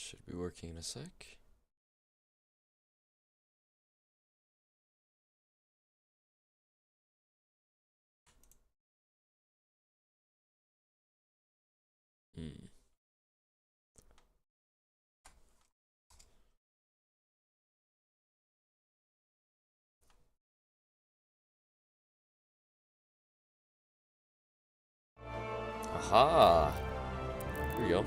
Should be working in a sec. Aha! Here we go.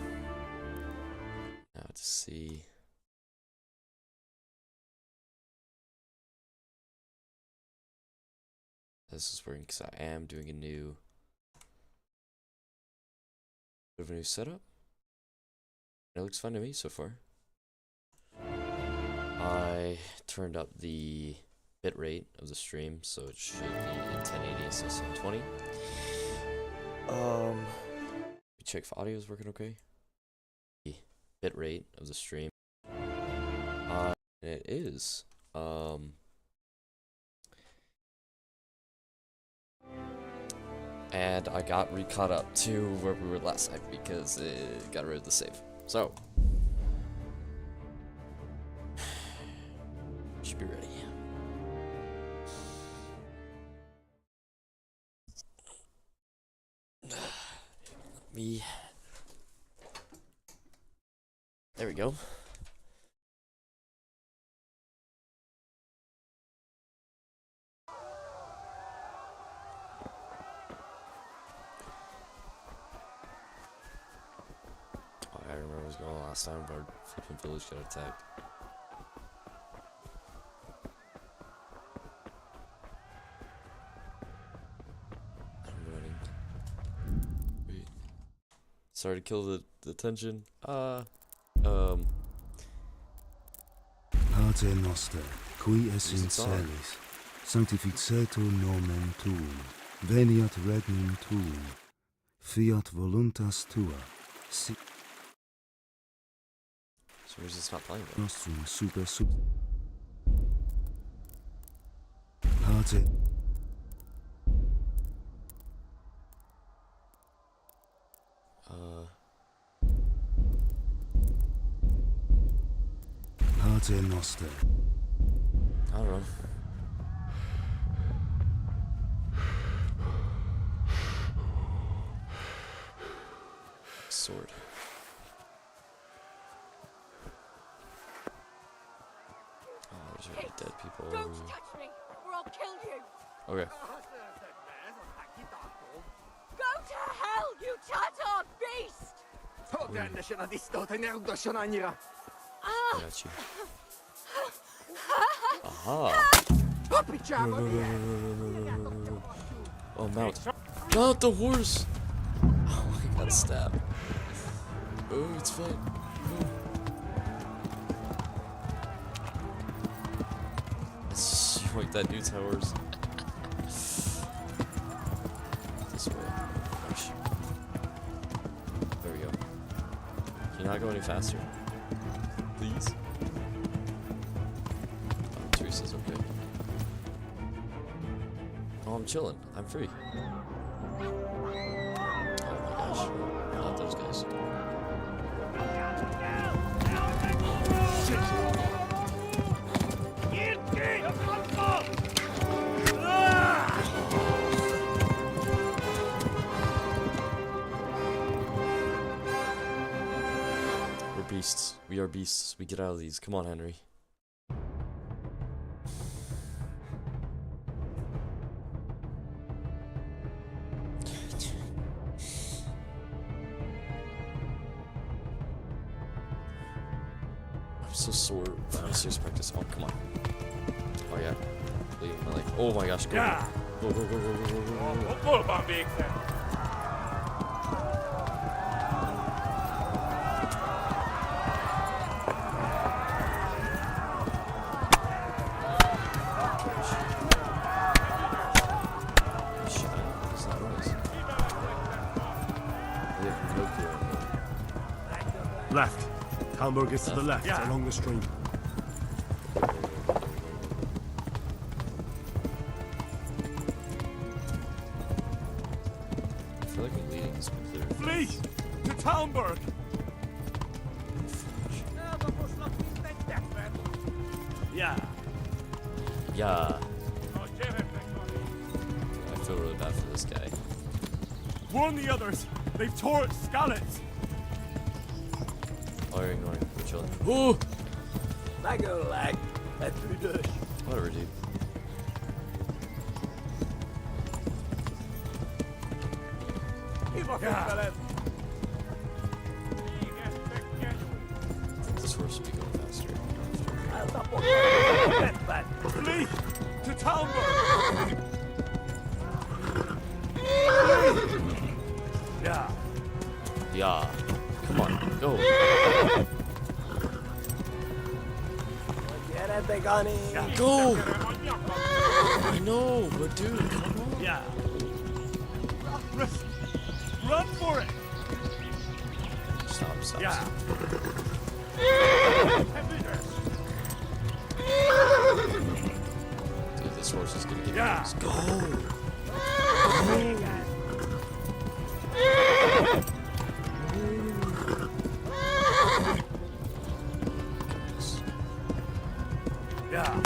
Now to see. This is working because I am doing a new bit of a new setup. It looks fun to me so far. I turned up the bitrate of the stream, so it should be in 1080 instead of 720. Check if audio is working okay. The bitrate of the stream. It is. And I got re-caught up to where we were last night because it got rid of the save. So, should be ready. Me. There we go. I remember what was going on last time, but our flipping village got attacked. I'm running. Wait. Sorry to kill the tension. Pater noster, qui es in celis, sanctificetur nomen tuum, veniat regnum tuum, fiat voluntas tua, So where's this not playing though? nostrum super sub. Pater Pater noster. I don't know. Sword. Oh, there's already dead people over Don't here. touch me, or I'll kill you. Okay. Go to hell, you Tatar beast! I got you. Aha! Oh, mount. Mount the horse! Oh, I got stabbed. Oh, it's fine. Oh. Let's yoink that dude's horse. This way. Gosh. There we go. Can you not go any faster? Please? Oh, Teresa's okay. Oh, I'm chilling. I'm free. Oh my gosh. Not those guys. We're beasts. We are beasts. We get out of these. Come on, Henry. I'm so sore from my serious practice. Oh, come on. Oh, yeah. Bleeding my leg. Oh my gosh. Go. Go, go, go, go, go, go, go, go. Left. Hamburg is to the left, along the stream. I feel like we're leading this one clear. Flee! To Talmberg! Yeah. I feel really bad for this guy. Warn the others. They've tore its scallops. Oh, you're ignoring the children. Ooh! Whatever, Whatever, dude. This horse should be going faster. Flee to Talmberg. Yeah. Yeah. Come on, go. Go! I know, but dude, come on. Yeah. Run for it. Stop. Yeah. Dude, this horse is gonna get Yeah. loose. Go! Yeah.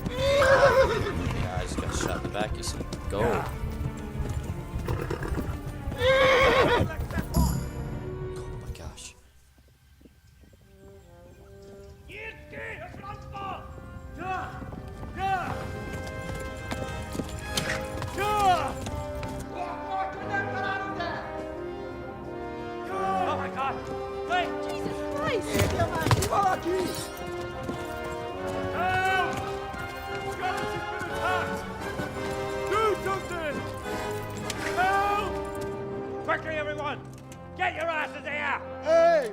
Yeah, I just got shot in the back, you said. Go! Yeah. Oh my gosh. Oh my God! Wait! Jesus Christ! Help! Scallops has been attacked! Do something! Help! Quickly, everyone! Get your asses here! Hey!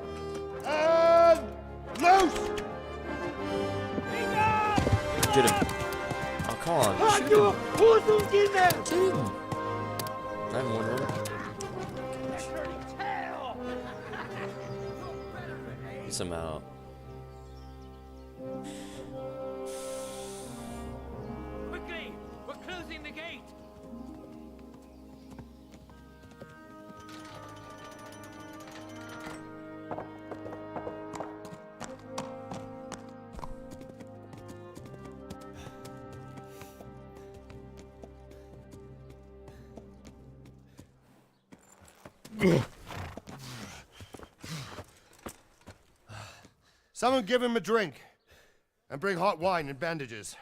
And loose! Get him. Oh, come on. Shoot him. Get him. 911. Get him out. Quickly! We're closing the gate! Someone give him a drink. And bring hot wine and bandages.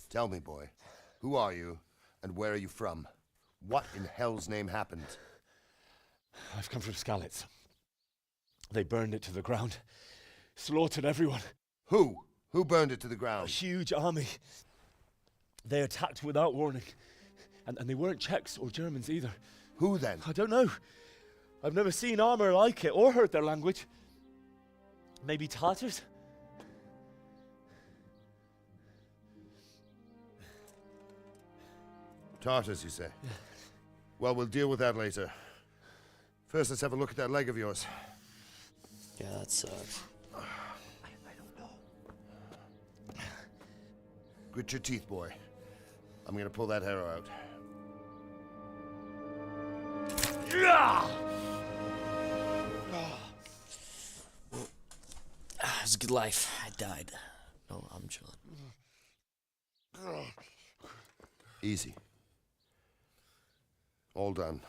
Tell me, boy, who are you and where are you from? What in hell's name happened? I've come from Skalitz. They burned it to the ground. Slaughtered everyone. Who? Who burned it to the A ground? huge army. They attacked without warning. And they weren't Czechs or Germans either. Who then? I don't know. I've never seen armor like it or heard their language. Maybe Tatars? Tartars, you say? Well, we'll deal with that later. First, let's have a look at that leg of yours. Yeah, that sucks. Grit your teeth, boy. I'm gonna pull that arrow out. It was a good life. I died. No, I'm chilling. Easy. All done.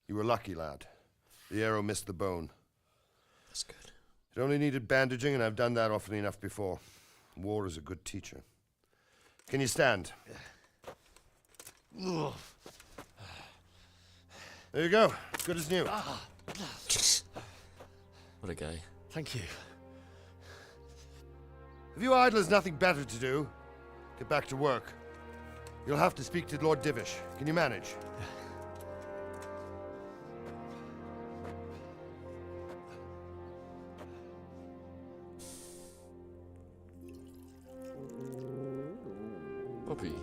You were lucky, lad. The arrow missed the bone. That's good. It only needed bandaging, and I've done that often enough before. War is a good teacher. Can you stand? There you go. Good as new. What a guy. Thank you. Have you idlers nothing better to do? Get back to work. You'll have to speak to Lord Divish. Can you manage? Puppy.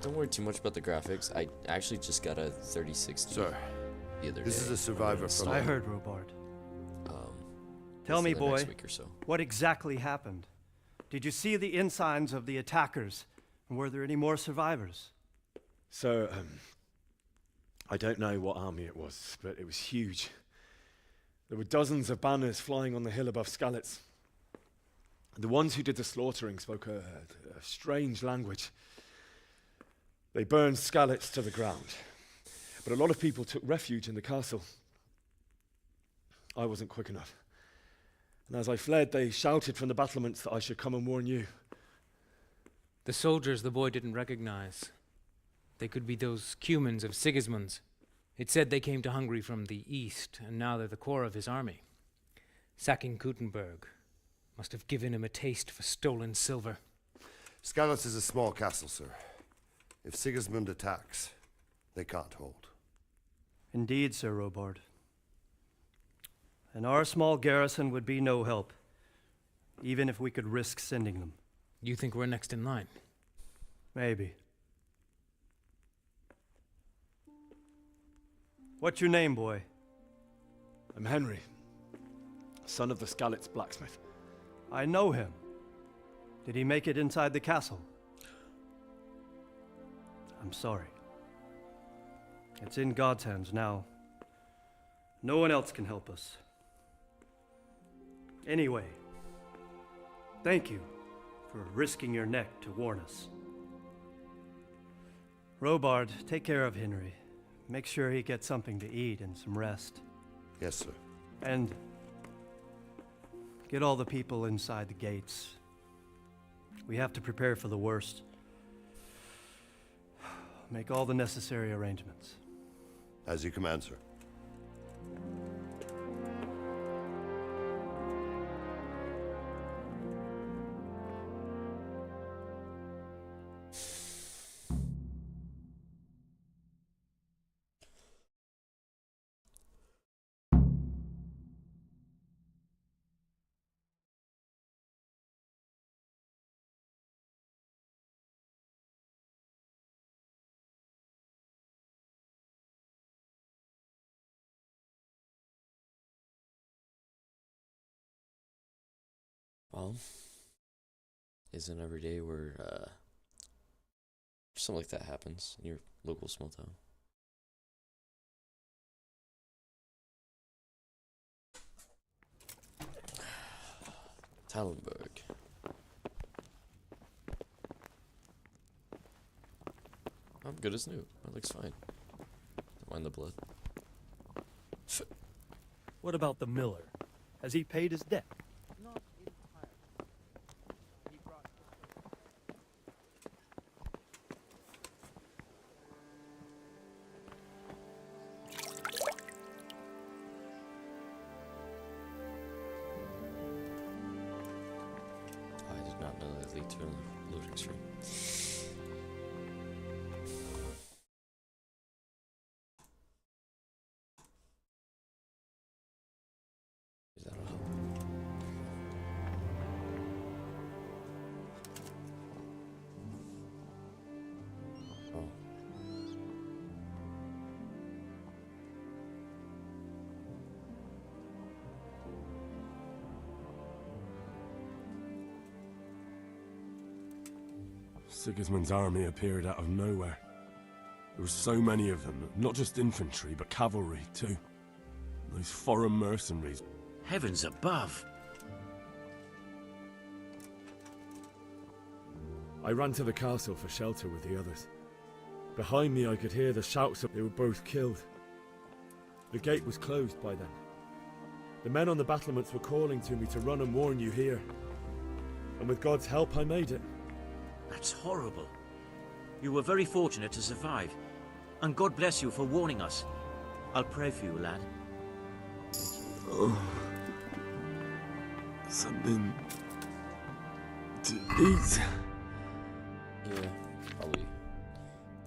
Don't worry too much about the graphics. I actually just got a 3060 Sir, the other this day. is a survivor It's from... not- I heard, Robart. Tell it's me, the boy, next week or so. what exactly happened? Did you see the ensigns of the attackers? Were there any more survivors? So, I don't know what army it was, but it was huge. There were dozens of banners flying on the hill above Skalitz. The ones who did the slaughtering spoke a strange language. They burned Skalitz to the ground, but a lot of people took refuge in the castle. I wasn't quick enough. And as I fled, they shouted from the battlements that I should come and warn you. The soldiers the boy didn't recognize. They could be those Cumans of Sigismund's. It said they came to Hungary from the east, and now they're the core of his army. Sacking Kuttenberg must have given him a taste for stolen silver. Skalitz is a small castle, sir. If Sigismund attacks, they can't hold. Indeed, Sir Robard. And our small garrison would be no help, even if we could risk sending them. You think we're next in line? Maybe. What's your name, boy? I'm Henry, son of the Skalitz blacksmith. I know him. Did he make it inside the castle? I'm sorry. It's in God's hands now. No one else can help us. Anyway, thank you for risking your neck to warn us. Robard, take care of Henry. Make sure he gets something to eat and some rest. Yes, sir. And get all the people inside the gates. We have to prepare for the worst. Make all the necessary arrangements. As you command, sir. Well, isn't every day where something like that happens in your local small town? Tallenberg. I'm good as new. My leg's fine. Don't mind the blood. What about the miller? Has he paid his debt? I did not know that lead to a loading screen. Is that all? Oh. Sigismund's army appeared out of nowhere. There were so many of them, not just infantry, but cavalry too. Those foreign mercenaries. Heavens above! I ran to the castle for shelter with the others. Behind me I could hear the shouts that they were both killed. The gate was closed by then. The men on the battlements were calling to me to run and warn you here. And with God's help I made it. That's horrible. You were very fortunate to survive. And God bless you for warning us. I'll pray for you, lad. Oh. Something to eat. Yeah, probably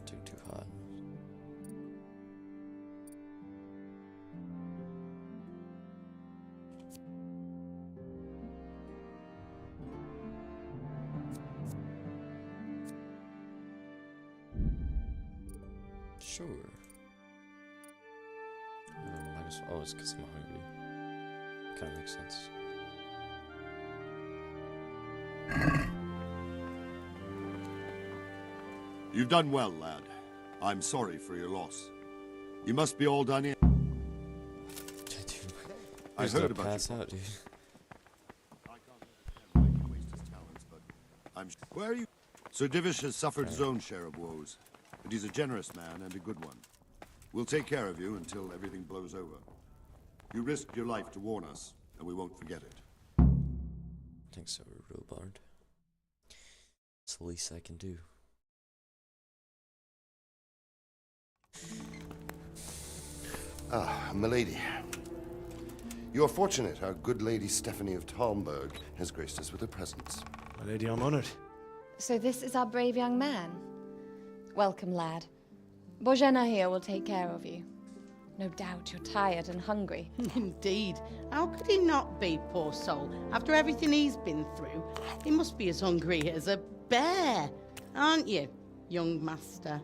too hot. Sure. Might as well. Oh, it's because I'm hungry. Kind of makes sense. You've done well, lad. I'm sorry for your loss. You must be all done in. I heard about pass you. out, dude. I can't understand why he waste his talents, but where are you? Sir Divish has suffered his own share of woes, but he's a generous man and a good one. We'll take care of you until everything blows over. You risked your life to warn us, and we won't forget it. Thanks, so, Robard. It's the least I can do. Ah, milady. You are fortunate our good lady Stephanie of Talmberg has graced us with her presence. My lady, I'm honored. So this is our brave young man. Welcome, lad. Bojena here will take care of you. No doubt you're tired and hungry. Indeed. How could he not be, poor soul? After everything he's been through, he must be as hungry as a bear, aren't you, young master?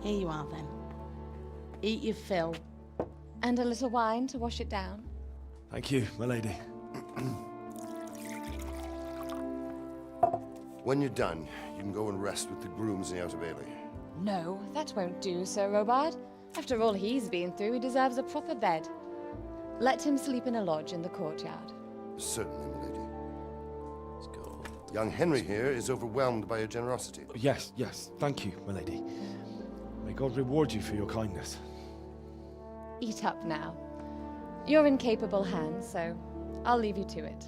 Here you are, then. Eat your fill. And a little wine to wash it down. Thank you, my lady. When you're done, you can go and rest with the grooms in the Outer Bailey. No, that won't do, Sir Robard. After all he's been through, he deserves a proper bed. Let him sleep in a lodge in the courtyard. Certainly, milady. Let's go. Young Henry here is overwhelmed by your generosity. Yes, yes. Thank you, my lady. May God reward you for your kindness. Eat up now. You're in capable hands, so I'll leave you to it.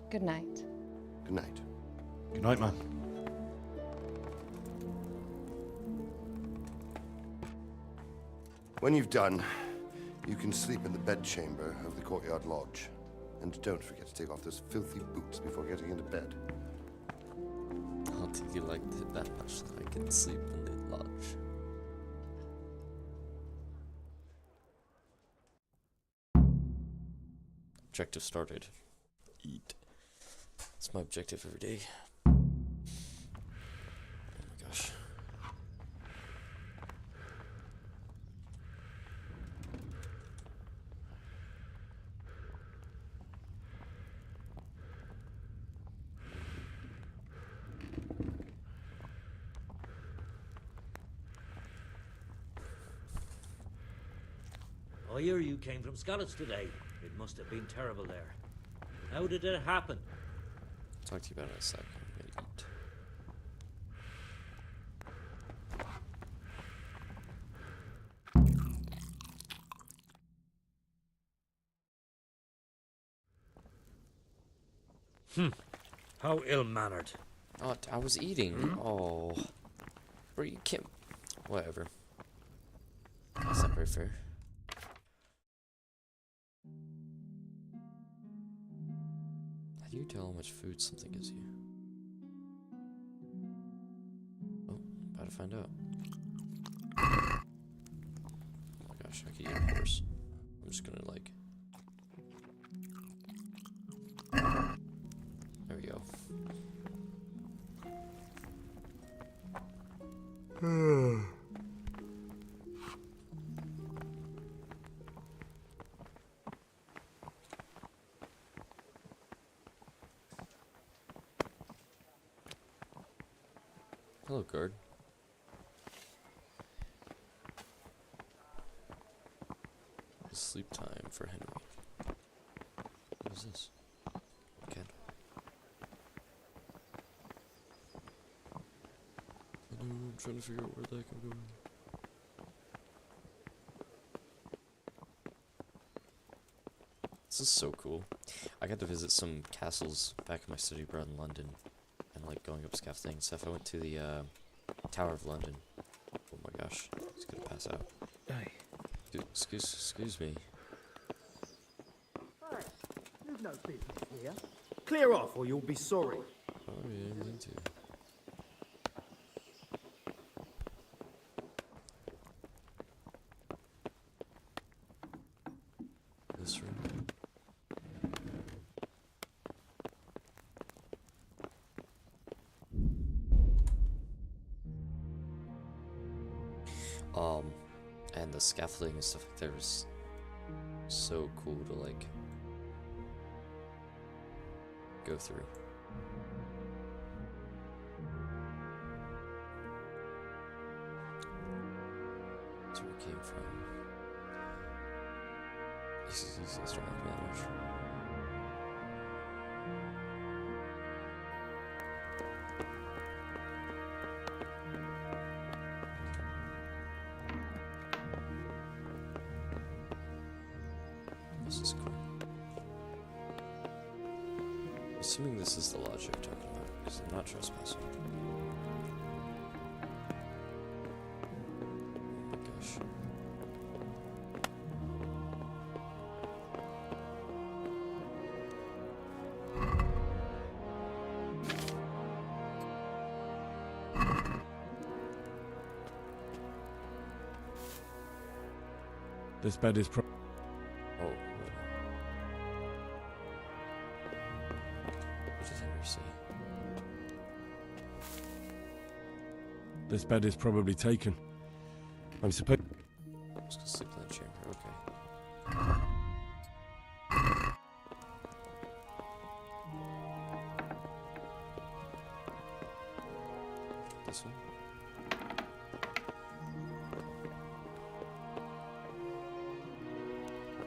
Good night. Good night. Good night, man. When you've done, you can sleep in the bedchamber of the courtyard lodge. And don't forget to take off those filthy boots before getting into bed. I don't think you liked it that much that I can sleep in the lodge. Objective started. Eat. That's my objective every day. Oh my gosh. I hear you came from Skalitz today. It must have been terrible there. How did it happen? I'll talk to you about it in a second. I'm gonna eat. How ill-mannered. Oh, I was eating. Oh. Bro, you can't. Whatever. That's not very fair. How do you tell how much food something gives you? Oh, about to find out. Oh my gosh, I could eat a horse. I'm just gonna like. There we go. Hello, guard. Sleep time for Henry. What is this? Again. I know, I'm trying to figure out where the heck I'm going. This is so cool. I got to visit some castles back in my study abroad in London. And like going up scaffolding and stuff. I went to the Tower of London. Oh my gosh, he's gonna pass out. Hey. Excuse me. Hey, you've no business here. Clear off or you'll be sorry. Oh yeah, I mean to. This room. And the scaffolding and stuff like that was so cool to like go through. That's where it came from. These guys don't like me that much. This is cool. Assuming this is the lodge you're talking about, because I'm not trespassing. Oh my gosh. This bed is Oh, what did Henry say? This bed is probably taken. I'm supposed. I was gonna sleep in that chamber, okay. This one?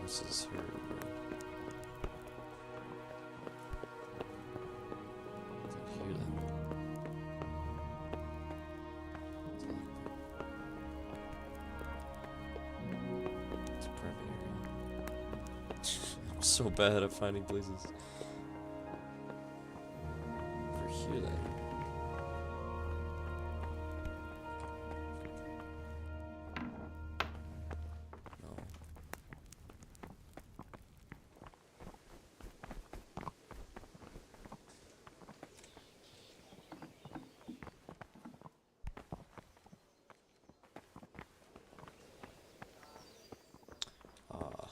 This is her room. Is it here then? It's locked. It's a private area. I'm so bad at finding places. Over here then. No. Ah.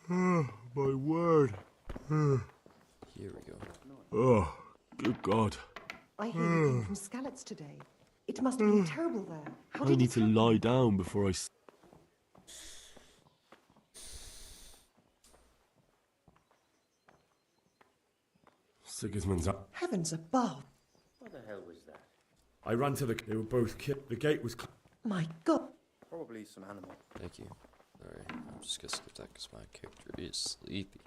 My word. Here we go. Oh, good God. I hear you came from Skalitz today. It must have been terrible there. How I did need it to happen? lie down before I. Sigismund's up. Heavens above. What the hell was that? I ran to the. They were both killed. The gate was. My God. Probably some animal. Thank you. Sorry, I'm just gonna skip that because my character is sleepy.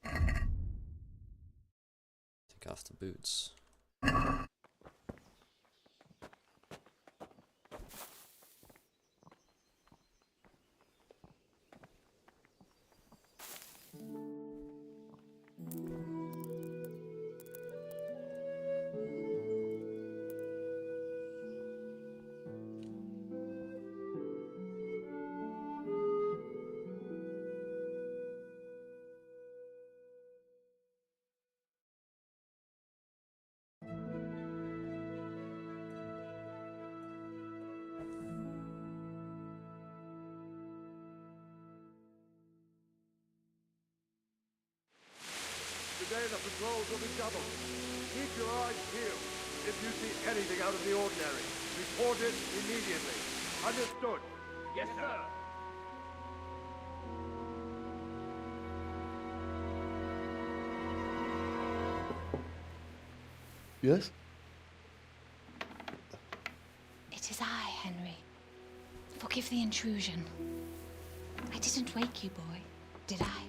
Take off the boots. Today the patrols will be doubled. Keep your eyes peeled. If you see anything out of the ordinary, report it immediately. Understood? Yes, sir. Yes? It is I, Henry. Forgive the intrusion. I didn't wake you, boy, did I?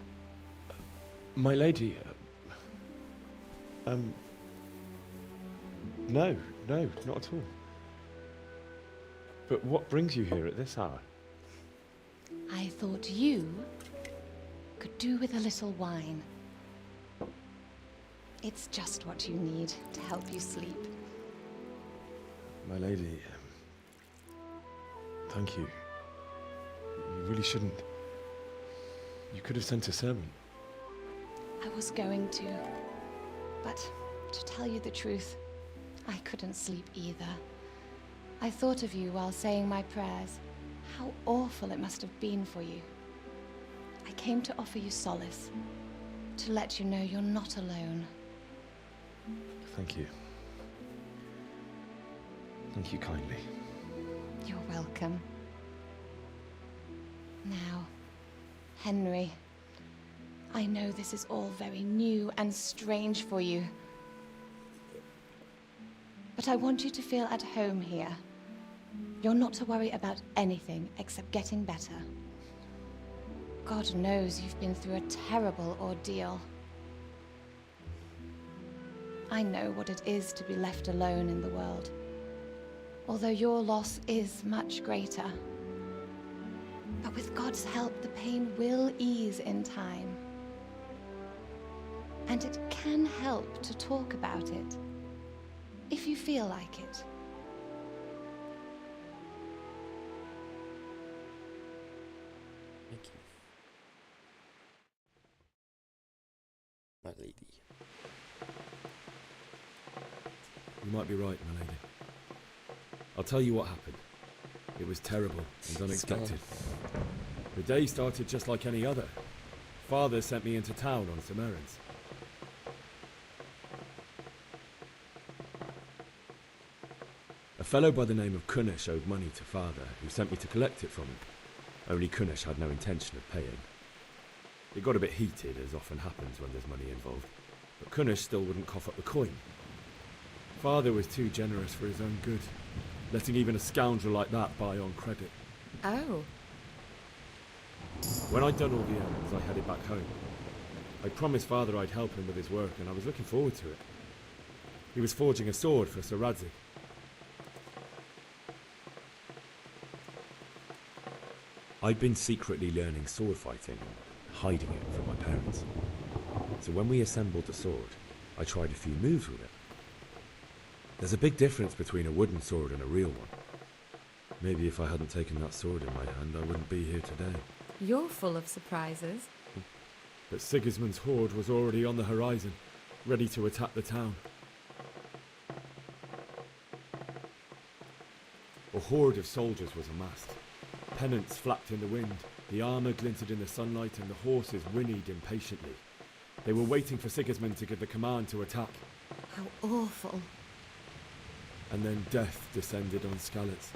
My lady. No, not at all. But what brings you here at this hour? I thought you could do with a little wine. It's just what you need to help you sleep. My lady, thank you. You really shouldn't. You could have sent a servant. I was going to, but to tell you the truth, I couldn't sleep either. I thought of you while saying my prayers. How awful it must have been for you. I came to offer you solace, to let you know you're not alone. Thank you. Thank you kindly. You're welcome. Now, Henry, I know this is all very new and strange for you, but I want you to feel at home here. You're not to worry about anything except getting better. God knows you've been through a terrible ordeal. I know what it is to be left alone in the world, although your loss is much greater. But with God's help, the pain will ease in time. And it can help to talk about it, if you feel like it. Thank you. My lady. You might be right, my lady. I'll tell you what happened. It was terrible and unexpected. The day started just like any other. Father sent me into town on some errands. A fellow by the name of Kunnish owed money to Father, who sent me to collect it from him. Only Kunnish had no intention of paying. It got a bit heated, as often happens when there's money involved, but Kunnish still wouldn't cough up the coin. Father was too generous for his own good, letting even a scoundrel like that buy on credit. Oh. When I'd done all the errands, I headed back home. I promised Father I'd help him with his work, and I was looking forward to it. He was forging a sword for Sir Radzik. I'd been secretly learning sword fighting and hiding it from my parents. So when we assembled the sword, I tried a few moves with it. There's a big difference between a wooden sword and a real one. Maybe if I hadn't taken that sword in my hand, I wouldn't be here today. You're full of surprises. But Sigismund's horde was already on the horizon, ready to attack the town. A horde of soldiers was amassed. Pennants flapped in the wind, the armour glinted in the sunlight, and the horses whinnied impatiently. They were waiting for Sigismund to give the command to attack. How awful. And then death descended on Skalitz.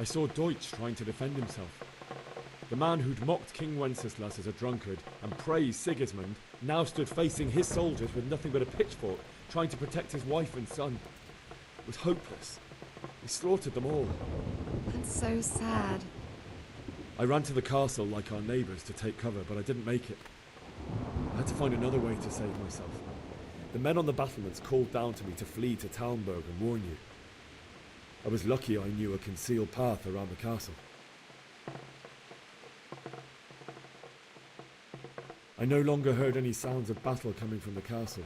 I saw Deutsch trying to defend himself. The man who'd mocked King Wenceslas as a drunkard and praised Sigismund now stood facing his soldiers with nothing but a pitchfork, trying to protect his wife and son. It was hopeless. He slaughtered them all. That's so sad. I ran to the castle like our neighbours to take cover, but I didn't make it. I had to find another way to save myself. The men on the battlements called down to me to flee to Talmberg and warn you. I was lucky I knew a concealed path around the castle. I no longer heard any sounds of battle coming from the castle,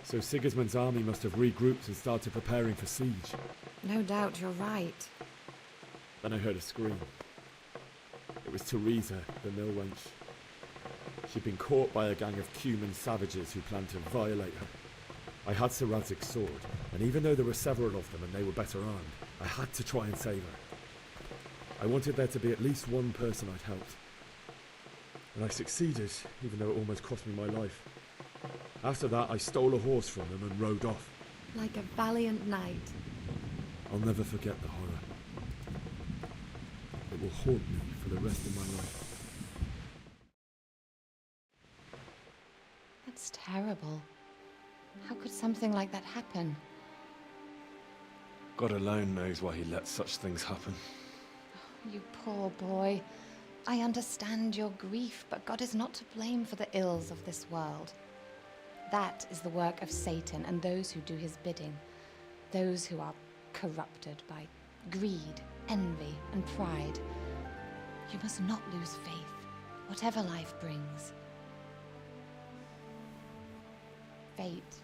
so Sigismund's army must have regrouped and started preparing for siege. No doubt you're right. Then I heard a scream. It was Teresa, the mill wench. She'd been caught by a gang of Cuman savages who planned to violate her. I had Sir Radzik's sword, and even though there were several of them and they were better armed, I had to try and save her. I wanted there to be at least one person I'd helped. And I succeeded, even though it almost cost me my life. After that, I stole a horse from them and rode off. Like a valiant knight. I'll never forget the horror. It will haunt me for the rest of my life. That's terrible. How could something like that happen? God alone knows why he lets such things happen. You poor boy. I understand your grief, but God is not to blame for the ills of this world. That is the work of Satan and those who do his bidding. Those who are corrupted by greed, envy, and pride. You must not lose faith, whatever life brings. Fate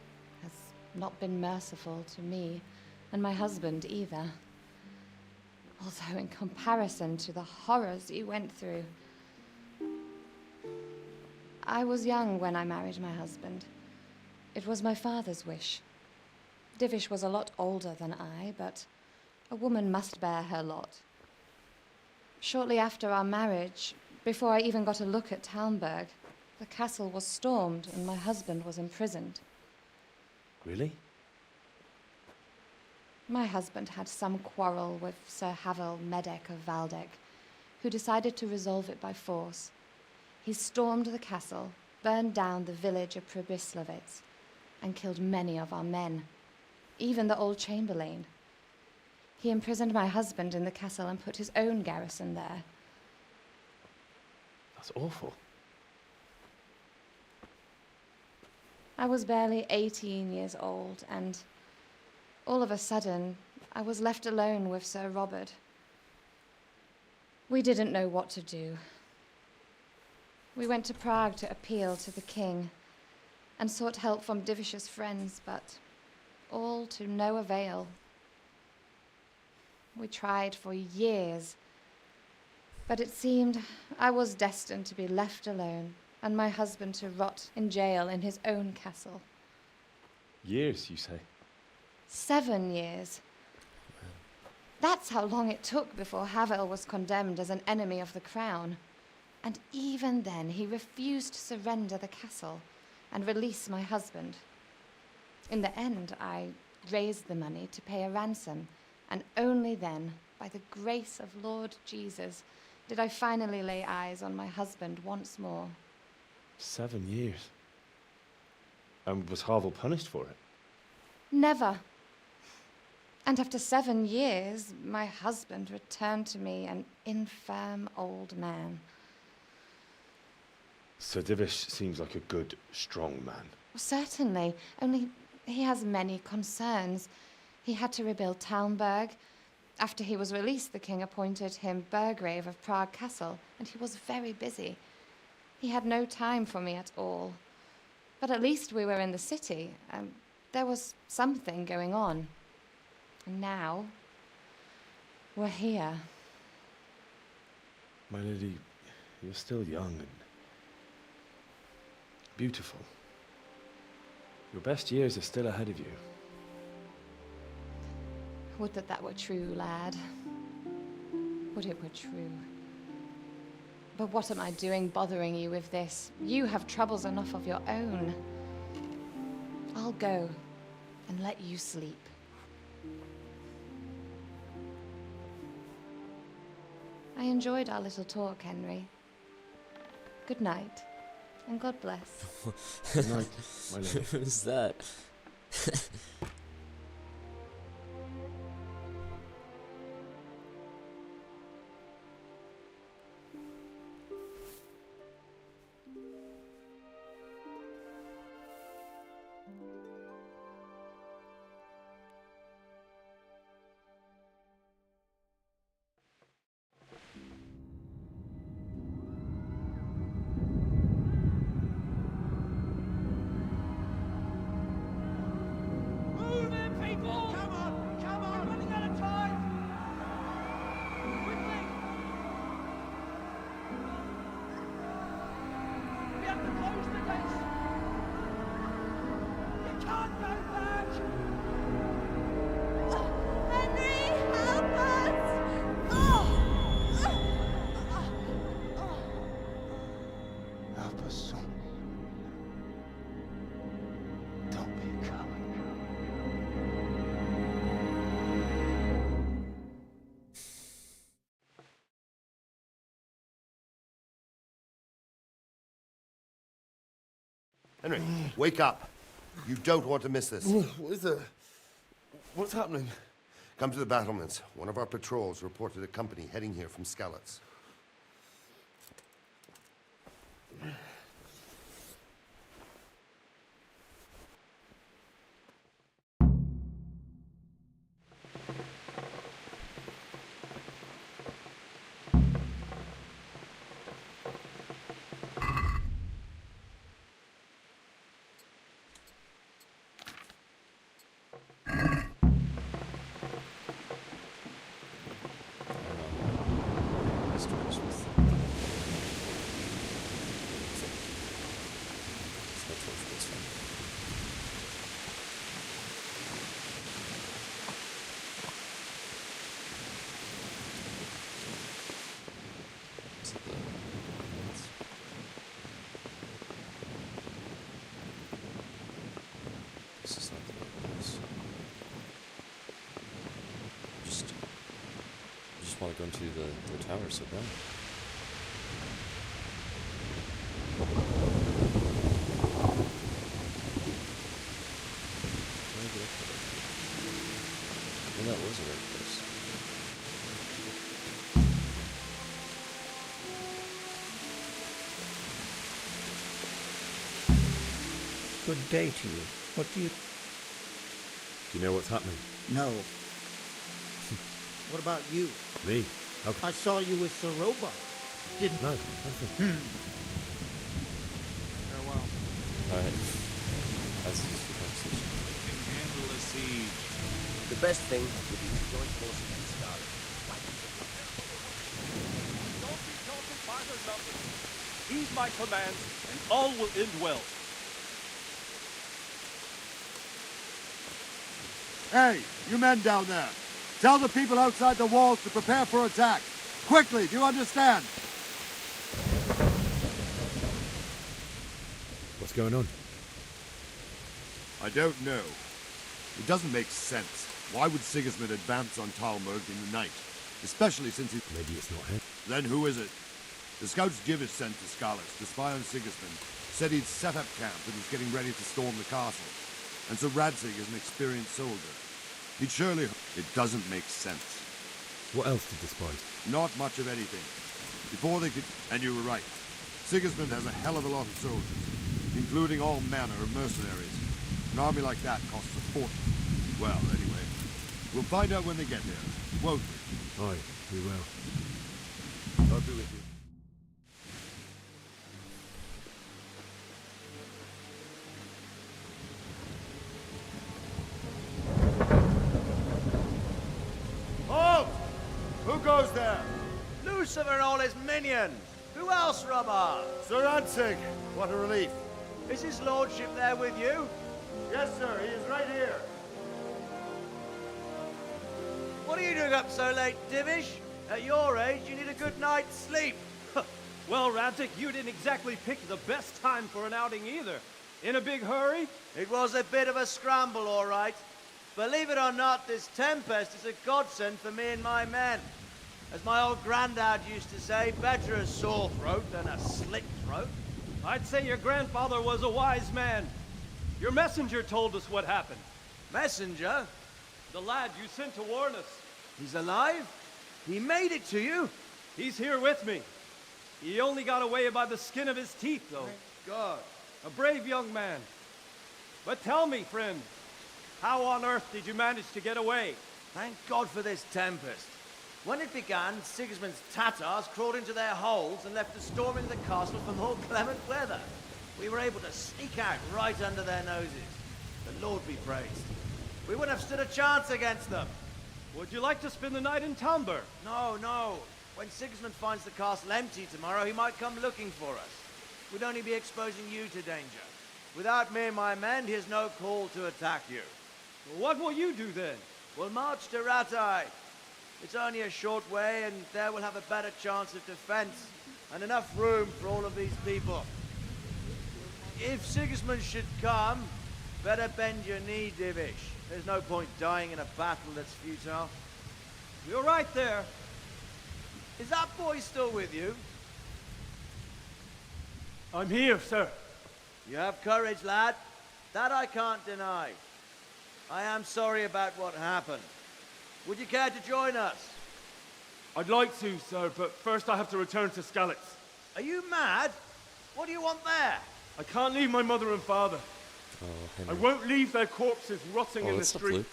has not been merciful to me, and my husband either. Although in comparison to the horrors you went through. I was young when I married my husband. It was my father's wish. Divish was a lot older than I, but a woman must bear her lot. Shortly after our marriage, before I even got a look at Talmberg, the castle was stormed and my husband was imprisoned. Really? My husband had some quarrel with Sir Havel Medek of Valdek, who decided to resolve it by force. He stormed the castle, burned down the village of Pribyslavitz, and killed many of our men, even the old chamberlain. He imprisoned my husband in the castle and put his own garrison there. That's awful. I was barely 18 years old, and all of a sudden, I was left alone with Sir Robert. We didn't know what to do. We went to Prague to appeal to the king and sought help from Divish's friends, but all to no avail. We tried for years, but it seemed I was destined to be left alone and my husband to rot in jail in his own castle. Years, you say? 7 years. That's how long it took before Havel was condemned as an enemy of the crown. And even then, he refused to surrender the castle and release my husband. In the end, I raised the money to pay a ransom, and only then, by the grace of Lord Jesus, did I finally lay eyes on my husband once more. 7 years. And was Havel punished for it? Never. And after 7 years, my husband returned to me an infirm old man. Sir Divish seems like a good, strong man. Certainly, only he has many concerns. He had to rebuild Talmberg. After he was released, the king appointed him Burgrave of Prague Castle, and he was very busy. He had no time for me at all. But at least we were in the city, and there was something going on. And now, we're here. My lady, you're still young and beautiful. Your best years are still ahead of you. Would that that were true, lad. Would it were true. But what am I doing bothering you with this? You have troubles enough of your own. I'll go and let you sleep. I enjoyed our little talk, Henry. Good night, and God bless. Good night, my lady. Who's that? Help us, son. Don't be a coward. Henry, wake up. You don't want to miss this. What is it? What's happening? Come to the battlements. One of our patrols reported a company heading here from Skalitz. This is not the right place. I just want to go into the tower so bad. Good day to you. What do you... Do you know what's happening? No. What about you? Me? I saw you with Sir Robot. Didn't... No, nothing. Farewell. Alright. That's a useful conversation. Can handle a siege. The best thing would be to join forces with Scarlet. Don't be talking fighters up. Heed my commands, and all will end well. Hey, you men down there. Tell the people outside the walls to prepare for attack. Quickly, do you understand? What's going on? I don't know. It doesn't make sense. Why would Sigismund advance on Talmberg in the night? Especially since he... Maybe it's not him. Then who is it? The scouts Jivish sent to Scarlet to spy on Sigismund said he'd set up camp and was getting ready to storm the castle. And so Radzig is an experienced soldier. He'd surely... It doesn't make sense. What else did they spy? Not much of anything. Before they could... And you were right. Sigismund has a hell of a lot of soldiers, including all manner of mercenaries. An army like that costs a fortune. Well, anyway, we'll find out when they get there, won't we? Aye, we will. I'll be with you. Halt! Who goes there? Lucifer and all his minions. Who else, Robert? Sir Ansig. What a relief. Is his lordship there with you? Yes, sir. He is right here. What are you doing up so late, Divish? At your age, you need a good night's sleep. Well, Radzig, you didn't exactly pick the best time for an outing either. In a big hurry? It was a bit of a scramble, all right. Believe it or not, this tempest is a godsend for me and my men. As my old granddad used to say, better a sore throat than a slit throat. I'd say your grandfather was a wise man. Your messenger told us what happened. Messenger? The lad you sent to warn us. He's alive? He made it to you? He's here with me. He only got away by the skin of his teeth, though. Thank God. A brave young man. But tell me, friend, how on earth did you manage to get away? Thank God for this tempest. When it began, Sigismund's Tatars crawled into their holes and left us storming the castle for more clement weather. We were able to sneak out right under their noses. The Lord be praised. We wouldn't have stood a chance against them. Would you like to spend the night in Talmberg? No, no. When Sigismund finds the castle empty tomorrow, he might come looking for us. We'd only be exposing you to danger. Without me and my men, he has no call to attack you. What will you do then? We'll march to Ratai. It's only a short way, and there we'll have a better chance of defense and enough room for all of these people. If Sigismund should come, better bend your knee, Divish. There's no point dying in a battle that's futile. You're right there. Is that boy still with you? I'm here, sir. You have courage, lad. That I can't deny. I am sorry about what happened. Would you care to join us? I'd like to, sir, but first I have to return to Skalitz. Are you mad? What do you want there? I can't leave my mother and father. I won't leave their corpses rotting in the street.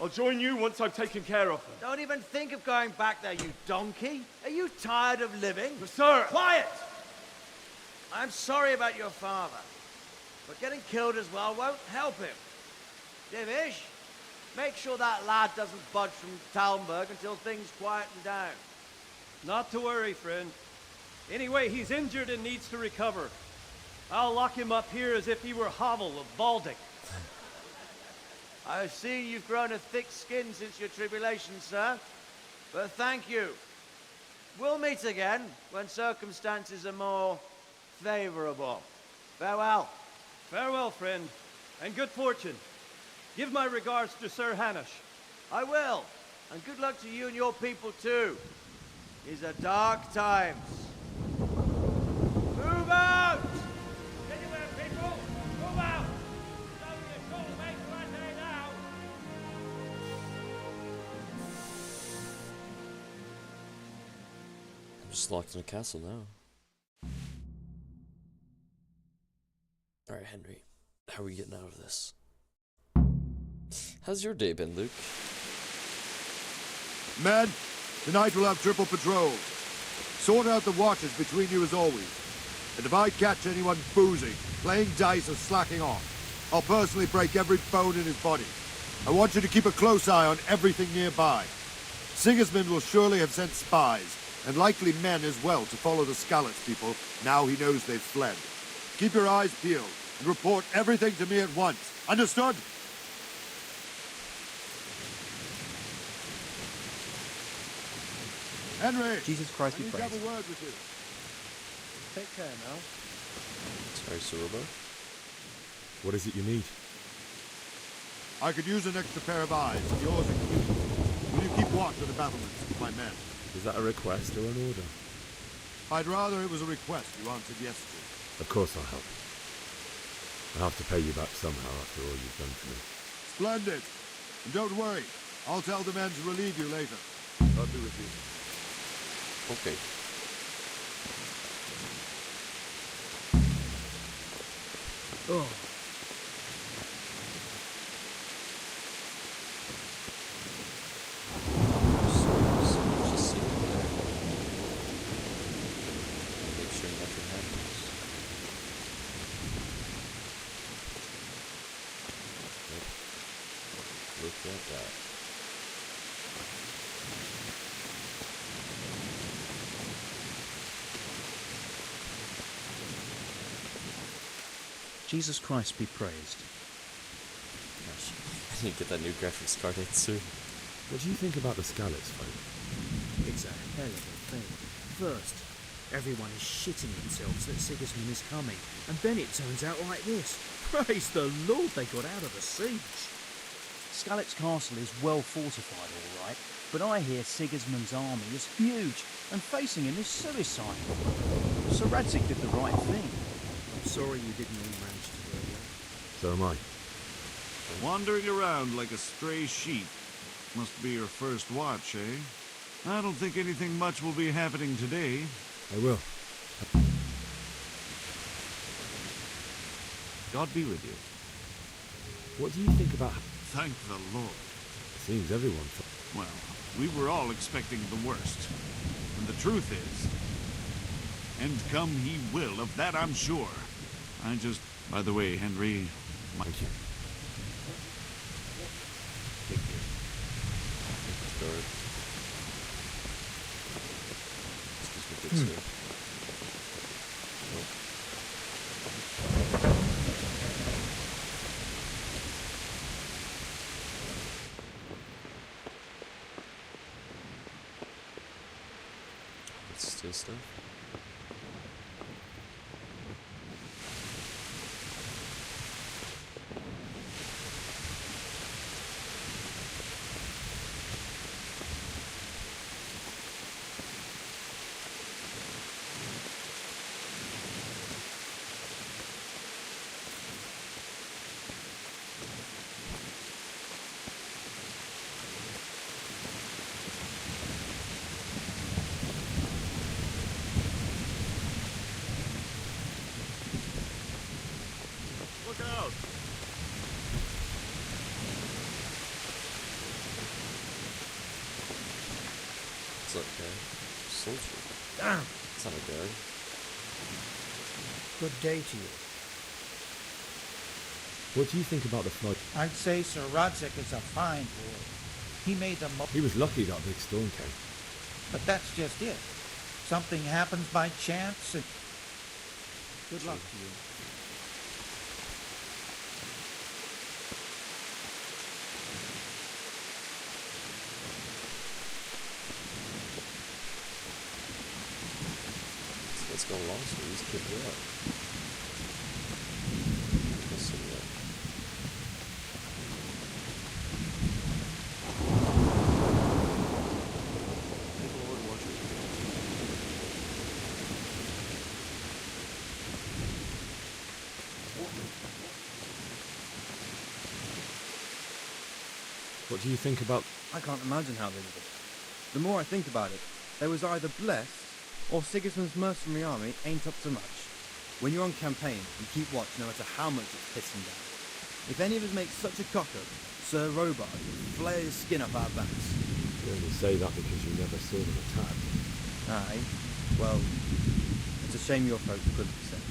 I'll join you once I've taken care of them. Don't even think of going back there, you donkey. Are you tired of living? But sir! Quiet! I'm sorry about your father, but getting killed as well won't help him. Divish, make sure that lad doesn't budge from Talmberg until things quieten down. Not to worry, friend. Anyway, he's injured and needs to recover. I'll lock him up here as if he were Havel of Baldic. I've seen you've grown a thick skin since your tribulation, sir. But thank you. We'll meet again when circumstances are more favorable. Farewell. Farewell, friend, and good fortune. Give my regards to Sir Hanush. I will. And good luck to you and your people, too. These are dark times. Move out! Anywhere, people! Move out! It's only a short way to Ratai now! I'm just locked in a castle now. Alright, Henry. How are we getting out of this? How's your day been, Luke? Men, tonight we'll have triple patrol. Sort out the watches between you as always. And if I catch anyone boozing, playing dice or slacking off, I'll personally break every bone in his body. I want you to keep a close eye on everything nearby. Sigismund will surely have sent spies, and likely men as well, to follow the Skalitz people now he knows they've fled. Keep your eyes peeled, and report everything to me at once. Understood? Henry! Jesus Christ be I need to have praised. a word with you. Take care now. Sorry, Sir Robo. What is it you need? I could use an extra pair of eyes, yours included. Will you keep watch on the battlements with my men? Is that a request or an order? I'd rather it was a request you answered yes to. Of course I'll help. I'll have to pay you back somehow after all you've done for me. Splendid! And don't worry, I'll tell the men to relieve you later. I'll be with you. Okay. Oh. Just sit over there. Make sure nothing happens. Nope. Look at that. Jesus Christ be praised. Gosh, I need to get that new graphics card in soon. What do you think about the Skalitz folk? It's a hell of a thing. First, everyone is shitting themselves that Sigismund is coming, and then it turns out like this. Praise the Lord they got out of the siege. Skalitz Castle is well fortified, all right, but I hear Sigismund's army is huge, and facing him is suicide. Sir Radzig did the right thing. I'm sorry you didn't all manage to do it. So am I. Wandering around like a stray sheep. Must be your first watch, eh? I don't think anything much will be happening today. I will. God be with you. What do you think about... Thank the Lord. Seems everyone... Well, we were all expecting the worst. And the truth is... And come he will, of that I'm sure. I just... By the way, Henry... Thank you. Excuse me, good sir. Let's steal stuff. Look out! What's up, guy? Soldier. Damn. It's not a guard. Good day to you. What do you think about the flood? I'd say Sir Radzig is a fine boy. He made the most. He was lucky that big storm came. But that's just it. Something happens by chance and... Good luck to you. Let's go along, so these kids are up. Let's see what. What do you think about... I can't imagine how they did it. The more I think about it, they was either blessed, or Sigismund's mercenary army ain't up to much. When you're on campaign, you keep watch no matter how much it's pissing down. If any of us make such a cock-up, Sir Robard will flare his skin up our backs. You only say that because you never saw them attack. Aye. Well, it's a shame your folks couldn't be sent.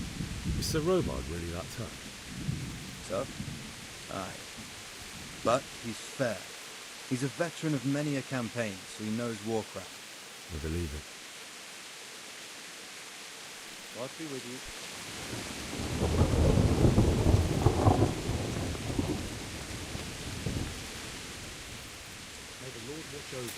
Is Sir Robard really that tough? Tough? Aye. But he's fair. He's a veteran of many a campaign, so he knows warcraft. I believe it. God be with you. May the Lord watch over you.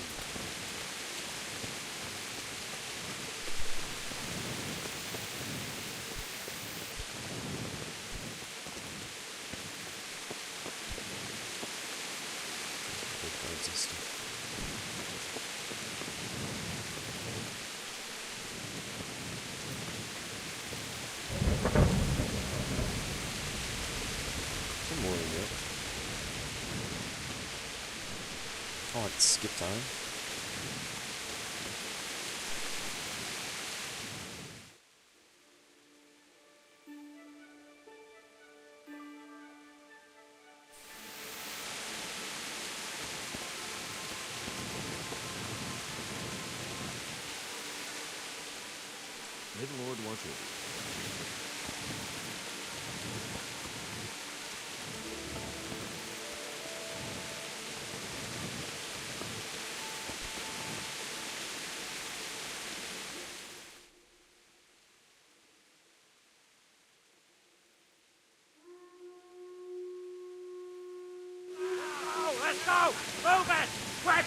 Oh, I can skip time. May the Lord watch over you. Let's go! Move it! Quick!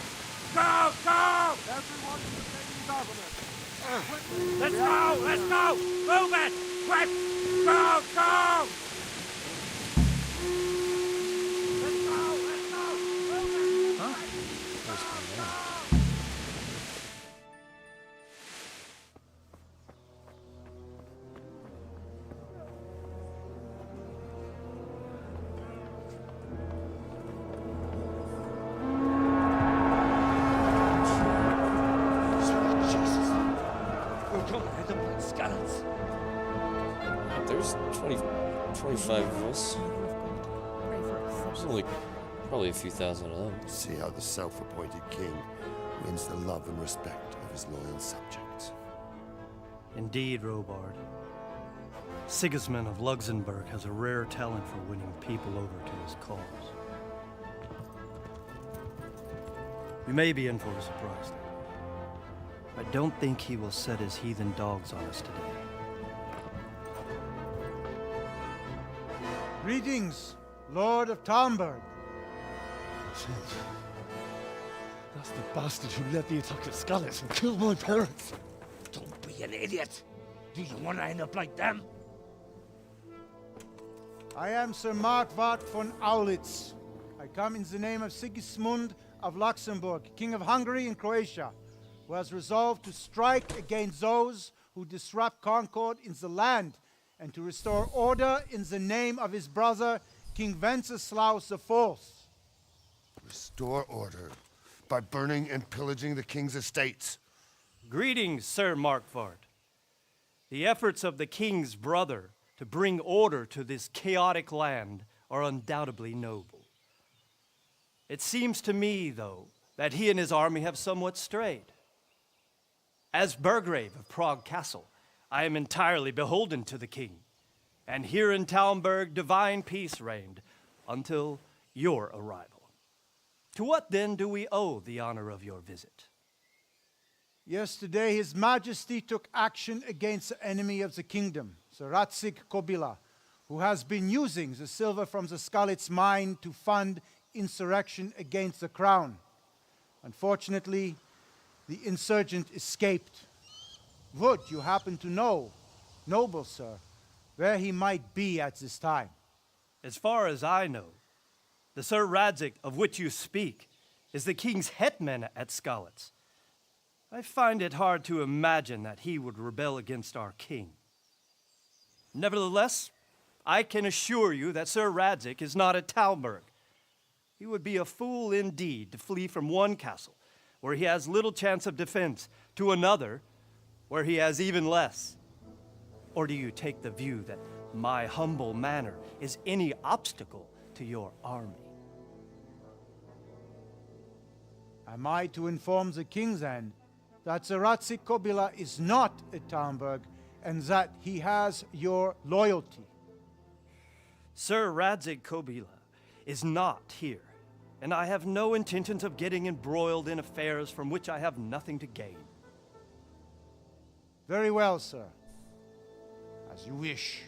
Go! Go! Everyone in the same government. Let's go! Let's go! Move it! Quick! Go! Go! Let's go! Let's go! Move it! Huh? What's going on? There's 25 of us. There's only probably a few thousand of them. See how the self-appointed king wins the love and respect of his loyal subjects. Indeed, Robard. Sigismund of Luxembourg has a rare talent for winning people over to his cause. We may be in for a surprise, though. I don't think he will set his heathen dogs on us today. Greetings, Lord of Talmberg. That's the bastard who led the attack at Scarlet and killed my parents. Don't be an idiot. Do you want to end up like them? I am Sir Markwart von Aulitz. I come in the name of Sigismund of Luxembourg, King of Hungary and Croatia, who has resolved to strike against those who disrupt concord in the land and to restore order in the name of his brother, King Wenceslaus IV. Restore order by burning and pillaging the king's estates. Greetings, Sir Markwart. The efforts of the king's brother to bring order to this chaotic land are undoubtedly noble. It seems to me, though, that he and his army have somewhat strayed. As Burgrave of Prague Castle, I am entirely beholden to the king, and here in Talmberg divine peace reigned until your arrival. To what then do we owe the honor of your visit? Yesterday, His Majesty took action against the enemy of the kingdom, Sir Radzig Kobyla, who has been using the silver from the Skalitz mine to fund insurrection against the crown. Unfortunately, the insurgent escaped. Would you happen to know, noble sir, where he might be at this time? As far as I know, the Sir Radzig of which you speak is the king's hetman at Skalitz. I find it hard to imagine that he would rebel against our king. Nevertheless, I can assure you that Sir Radzig is not at Talmberg. He would be a fool indeed to flee from one castle, where he has little chance of defense, to another, where he has even less. Or do you take the view that my humble manner is any obstacle to your army? Am I to inform the king then that Ratzik Kobila is not at Talmberg and that he has your loyalty? Sir Radzig Kobila is not here, and I have no intention of getting embroiled in affairs from which I have nothing to gain. Very well, sir. As you wish.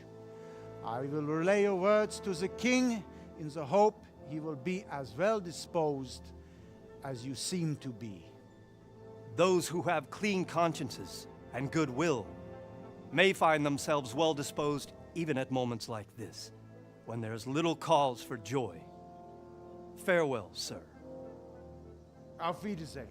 I will relay your words to the king in the hope he will be as well disposed as you seem to be. Those who have clean consciences and goodwill may find themselves well disposed even at moments like this, when there is little cause for joy. Farewell, sir. Auf Wiedersehen.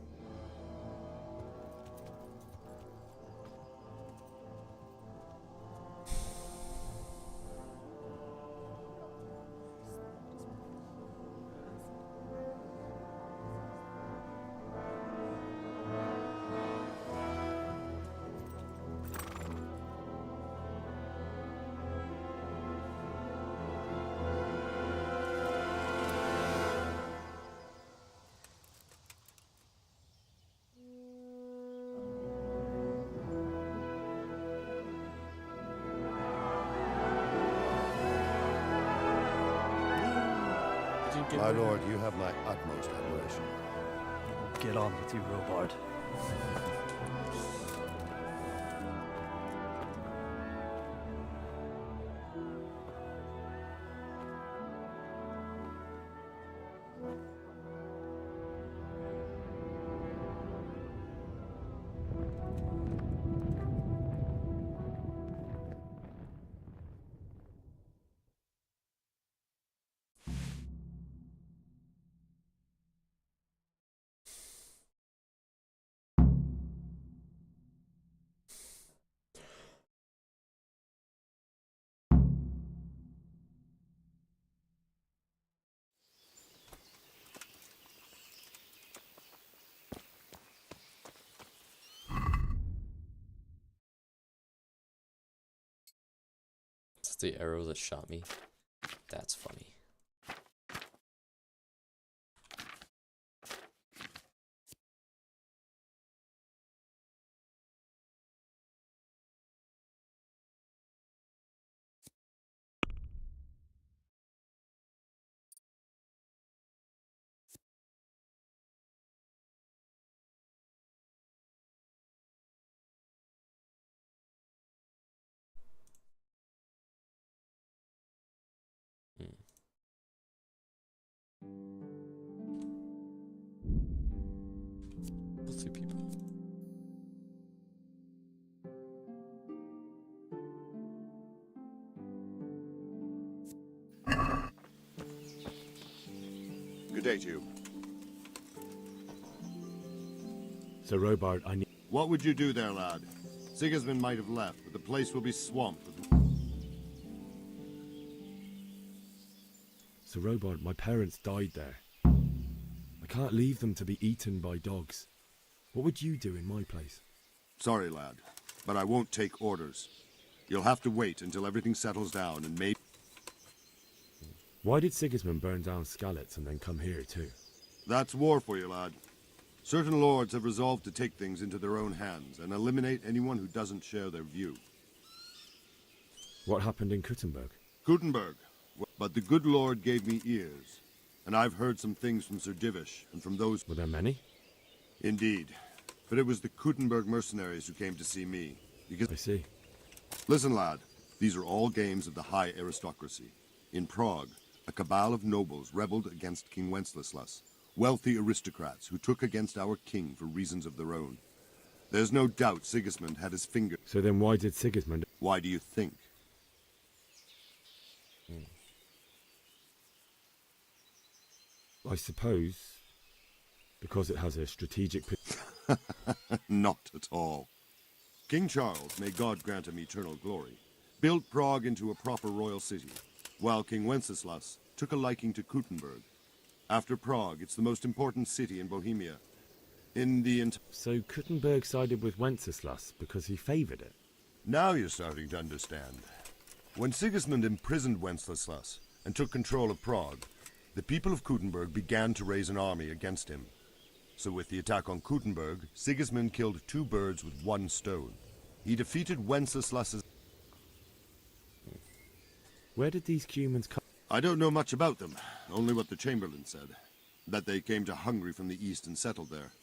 My lord, you have my utmost admiration. Get on with you, Robard. It's the arrow that shot me. That's funny. Two people. Good day to you. Sir Robard, I need... What would you do there, lad? Sigismund might have left, but the place will be swamped with... Sir Robard, my parents died there. I can't leave them to be eaten by dogs. What would you do in my place? Sorry, lad, but I won't take orders. You'll have to wait until everything settles down and maybe... Why did Sigismund burn down Skalitz and then come here too? That's war for you, lad. Certain lords have resolved to take things into their own hands and eliminate anyone who doesn't share their view. What happened in Kuttenberg? Kuttenberg. But the good lord gave me ears, and I've heard some things from Sir Divish and from those... Were there many? Indeed. But it was the Kuttenberg mercenaries who came to see me. Because... I see. Listen, lad. These are all games of the high aristocracy. In Prague, a cabal of nobles rebelled against King Wenceslas, wealthy aristocrats who took against our king for reasons of their own. There's no doubt Sigismund had his finger... So then why did Sigismund... Why do you think? I suppose because it has a strategic... Not at all. King Charles, may God grant him eternal glory, built Prague into a proper royal city, while King Wenceslas took a liking to Kuttenberg. After Prague, it's the most important city in Bohemia. So Kuttenberg sided with Wenceslas because he favoured it? Now you're starting to understand. When Sigismund imprisoned Wenceslas and took control of Prague, the people of Kuttenberg began to raise an army against him. So with the attack on Kuttenberg, Sigismund killed 2 birds with 1 stone. He defeated Wenceslas's... Where did these humans come? I don't know much about them, only what the Chamberlain said. That they came to Hungary from the east and settled there.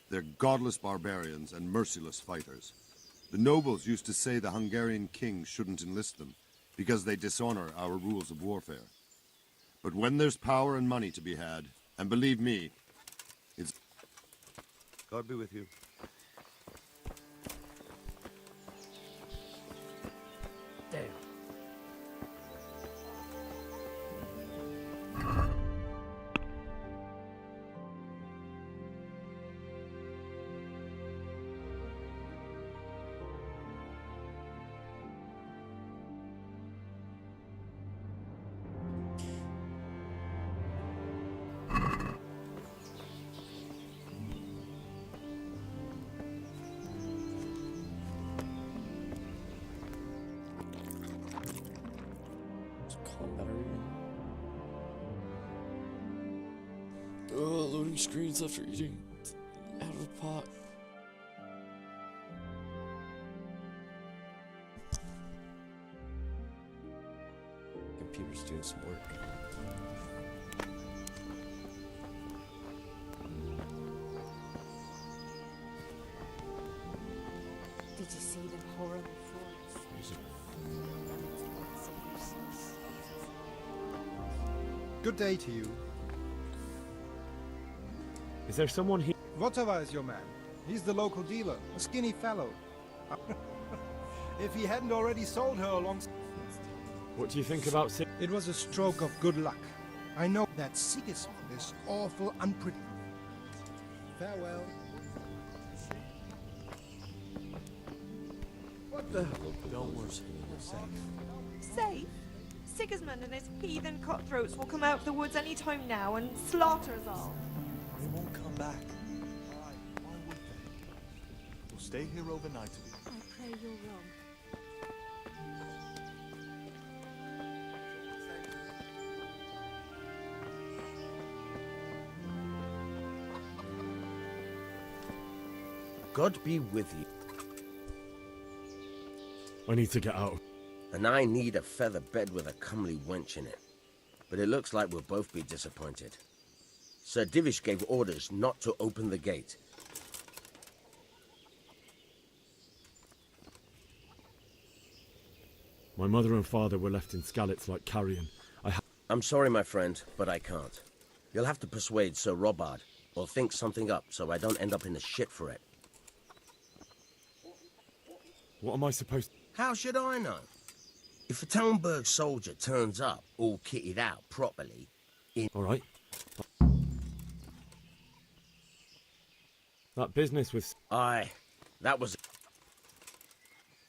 They're godless barbarians and merciless fighters. The nobles used to say the Hungarian king shouldn't enlist them, because they dishonor our rules of warfare. But when there's power and money to be had, and believe me, it's... God be with you. Damn. Loading screens after eating out of a pot. Computer's doing some work. Did you see the horrible forest? Good day to you. Is there someone here? Votava is your man. He's the local dealer, a skinny fellow. If he hadn't already sold her along... What do you think about It was a stroke of good luck. I know that Sigismund is awful unpredictable. Farewell. What the? Don't worry, you're safe. Safe? Sigismund and his heathen cutthroats will come out of the woods any time now and slaughter us all. They won't come back. Why would they? We'll stay here overnight. I pray you're wrong. God be with you. I need to get out. And I need a feather bed with a comely wench in it. But it looks like we'll both be disappointed. Sir Divish gave orders not to open the gate. My mother and father were left in Skalitz like carrion. I'm sorry, my friend, but I can't. You'll have to persuade Sir Robard, or think something up so I don't end up in the shit for it. What am I supposed to... How should I know? If a Talmberg soldier turns up, all kitted out properly... All right. That business with... Aye, that was...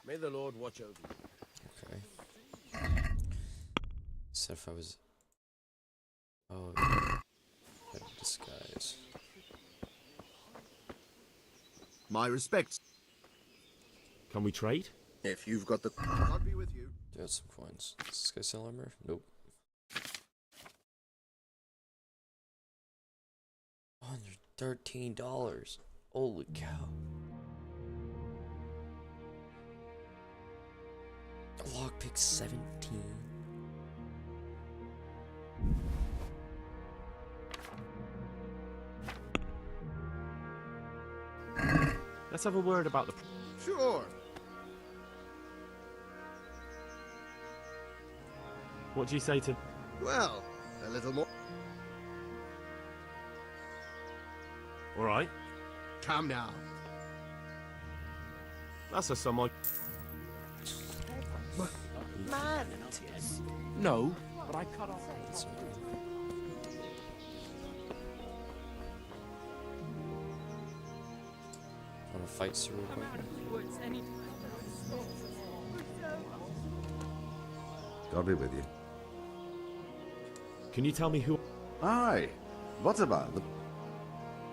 May the Lord watch over you. Okay. Said if I was... Oh, yeah. Disguise. My respects. Can we trade? If you've got the... God be with you. Do have some coins. Does this guy sell armor? Nope. $113. Holy cow. A lockpick 17. Let's have a word about the... Sure. What do you say to... Well, a little more. All right. Calm down. That's a sum I... Man. No, but I cut off. Want to fight Sir real quick? God be with you. Can you tell me who... Aye. What about the...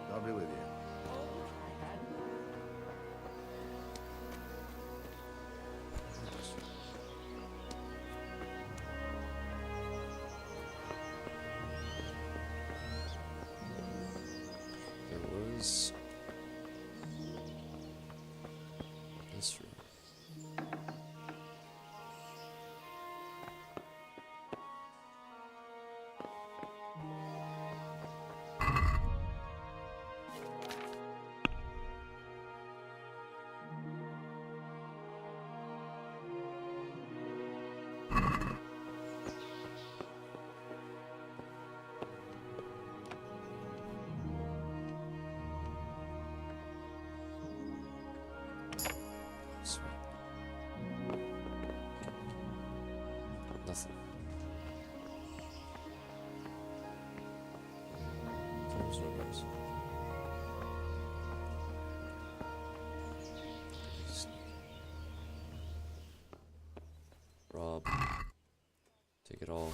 God be with you. castle. There's no place. Rob. Take it all.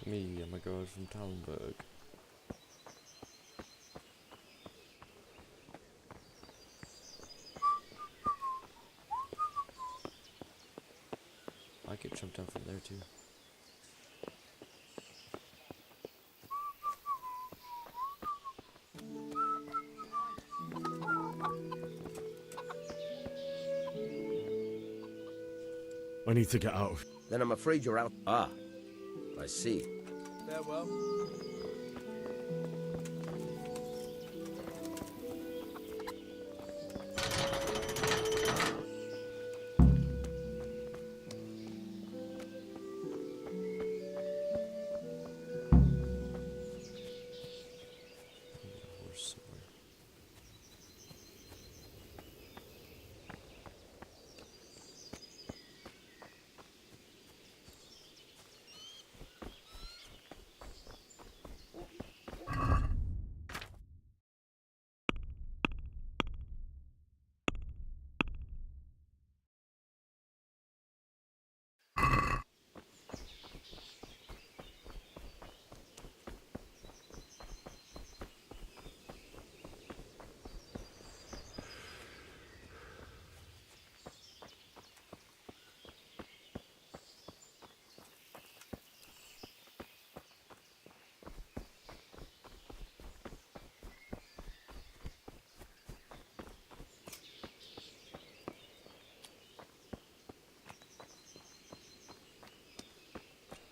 Me, I'm a girl from Talmberg. I could jump down from there too. I need to get out. Then I'm afraid you're out. Ah, I see. Farewell. Horse somewhere.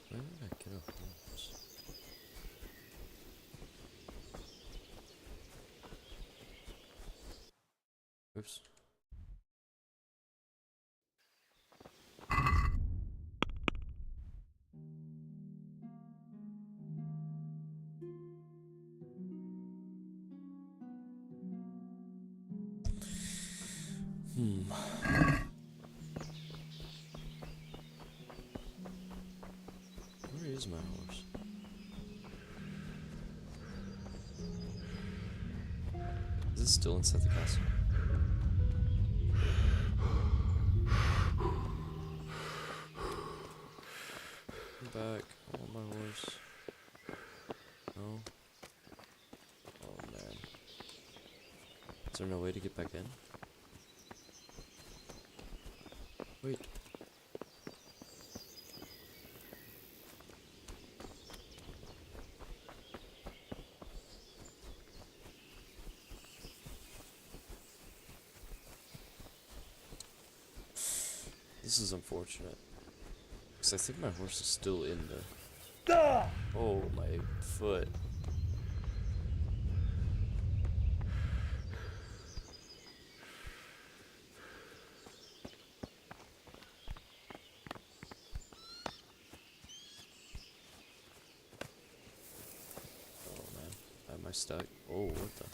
Where did I get a horse? Oops. Where is my horse? Is it still inside the castle? I'm back. I want my horse. No. Oh man. Is there no way to get back in? Wait. This is unfortunate. Because I think my horse is still in the... Oh, my foot. Oh man, am I stuck? Oh, what the...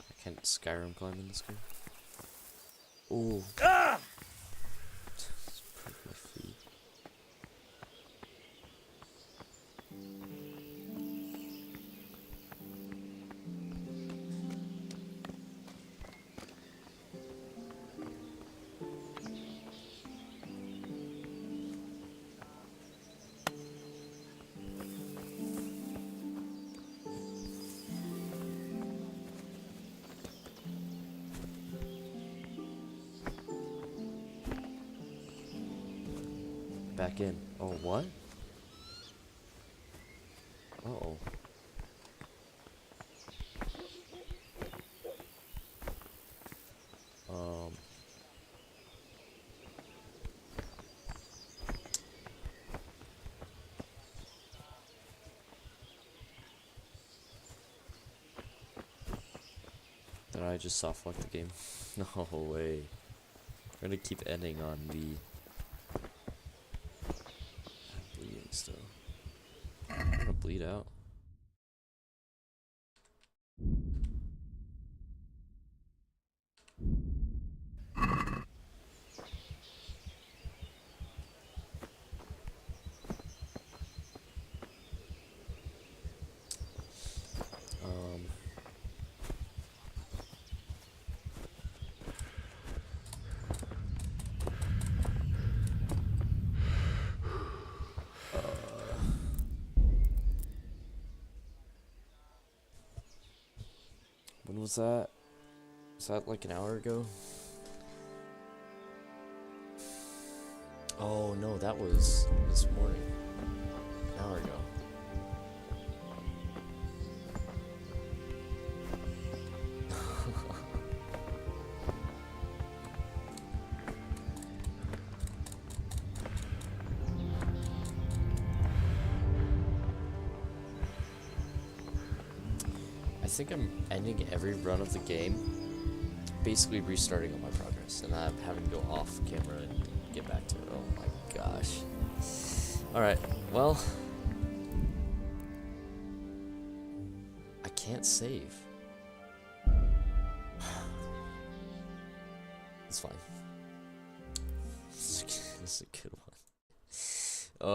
I can't Skyrim climb in this game. Oh. Just break my feet. Back in. Oh, what? Uh-oh. Did I just soft lock the game? No way. We're gonna keep ending on the bleeding still. I'm gonna bleed out. When was that? Was that like an hour ago? Oh no, that was this morning. An hour ago. I think I'm ending every run of the game, basically restarting all my progress, and I'm having to go off camera and get back to it. Oh my gosh. Alright, well, I can't save. It's fine. This is a good one.